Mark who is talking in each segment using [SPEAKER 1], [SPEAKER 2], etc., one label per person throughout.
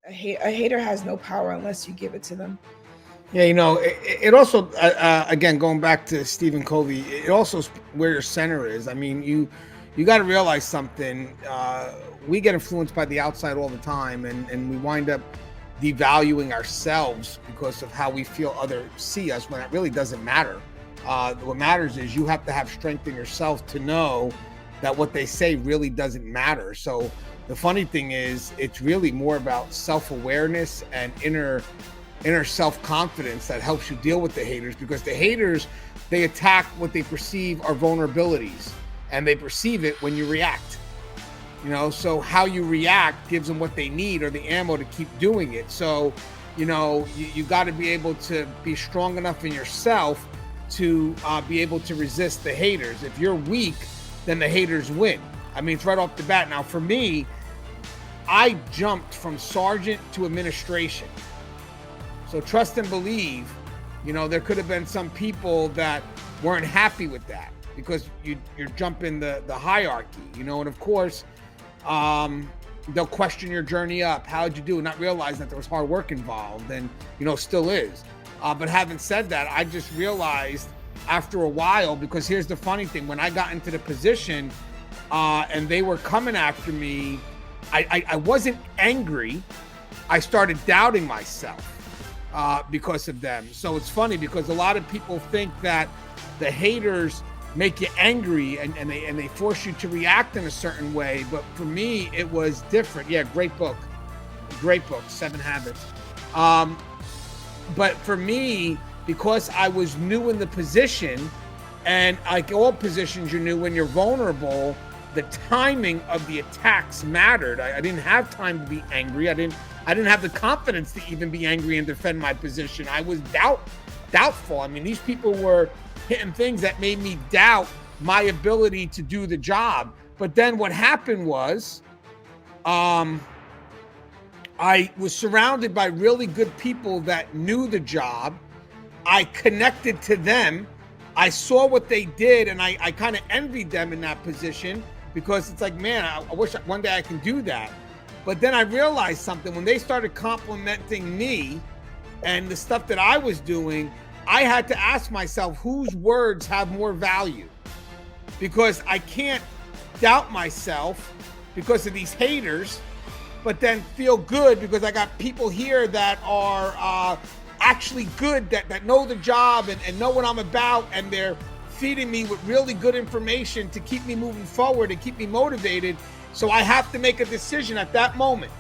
[SPEAKER 1] A hater has no power unless you give it to them.
[SPEAKER 2] Yeah, it also again going back to Stephen Covey, it also where your center is. I mean, you got to realize something. We get influenced by the outside all the time, and we wind up devaluing ourselves because of how we feel others see us. When it really doesn't matter. What matters is you have to have strength in yourself to know that what they say really doesn't matter. So the funny thing is, it's really more about self-awareness and inner self-confidence that helps you deal with the haters, because the haters, they attack what they perceive are vulnerabilities, and they perceive it when you react. So how you react gives them what they need, or the ammo to keep doing it. So you got to be able to be strong enough in yourself to be able to resist the haters. If you're weak, then the haters win. I mean, it's right off the bat. Now for me, I jumped from sergeant to administration. So trust and believe, there could have been some people that weren't happy with that, because you're jumping the hierarchy, and of course, they'll question your journey up. How'd you do? Not realizing that there was hard work involved, and, still is. But having said that, I just realized after a while, because here's the funny thing, when I got into the position and they were coming after me, I wasn't angry. I started doubting myself. Because of them. So it's funny, because a lot of people think that the haters make you angry and they force you to react in a certain way. But for me, it was different. Yeah, great book, 7 Habits. But for me, because I was new in the position, and like all positions, you're new when you're vulnerable, the timing of the attacks mattered. I didn't have time to be angry. I didn't have the confidence to even be angry and defend my position. I was doubtful. I mean, these people were hitting things that made me doubt my ability to do the job. But then what happened was, I was surrounded by really good people that knew the job. I connected to them. I saw what they did, and I kind of envied them in that position, because it's like, man, I wish one day I can do that. But then I realized something. When they started complimenting me and the stuff that I was doing, I had to ask myself, whose words have more value? Because I can't doubt myself because of these haters, but then feel good because I got people here that are actually good, that know the job and know what I'm about, and they're feeding me with really good information to keep me moving forward and keep me motivated. So I have to make a decision at that moment.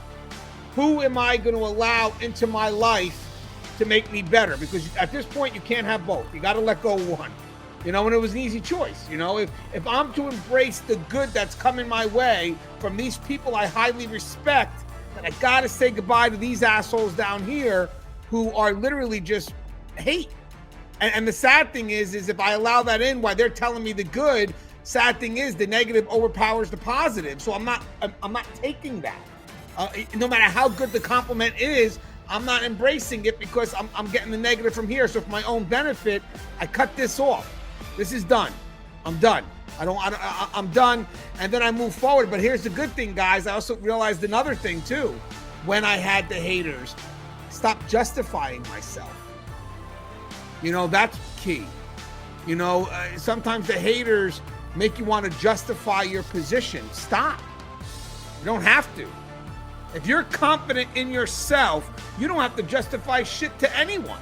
[SPEAKER 2] Who am I going to allow into my life to make me better? Because at this point, you can't have both. You got to let go of one. And it was an easy choice. If I'm to embrace the good that's coming my way from these people I highly respect, then I got to say goodbye to these assholes down here who are literally just hate. And the sad thing is if I allow that in while they're telling me the good, sad thing is the negative overpowers the positive. So I'm not taking that. No matter how good the compliment is, I'm not embracing it, because I'm getting the negative from here. So for my own benefit, I cut this off. This is done. I'm done. I'm done. And then I move forward. But here's the good thing, guys. I also realized another thing too. When I had the haters, stop justifying myself. That's key. Sometimes the haters make you want to justify your position. Stop. You don't have to. If you're confident in yourself, you don't have to justify shit to anyone.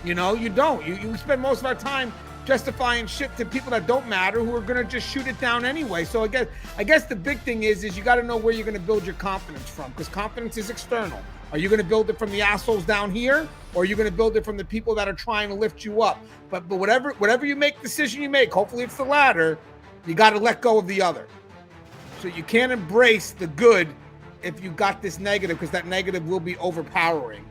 [SPEAKER 2] You don't. You spend most of our time justifying shit to people that don't matter, who are going to just shoot it down anyway. So I guess the big thing is you got to know where you're going to build your confidence from, because confidence is external. Are you going to build it from the assholes down here, or are you going to build it from the people that are trying to lift you up? But whatever you make, decision you make, hopefully it's the latter, you got to let go of the other. So you can't embrace the good if you got this negative, because that negative will be overpowering.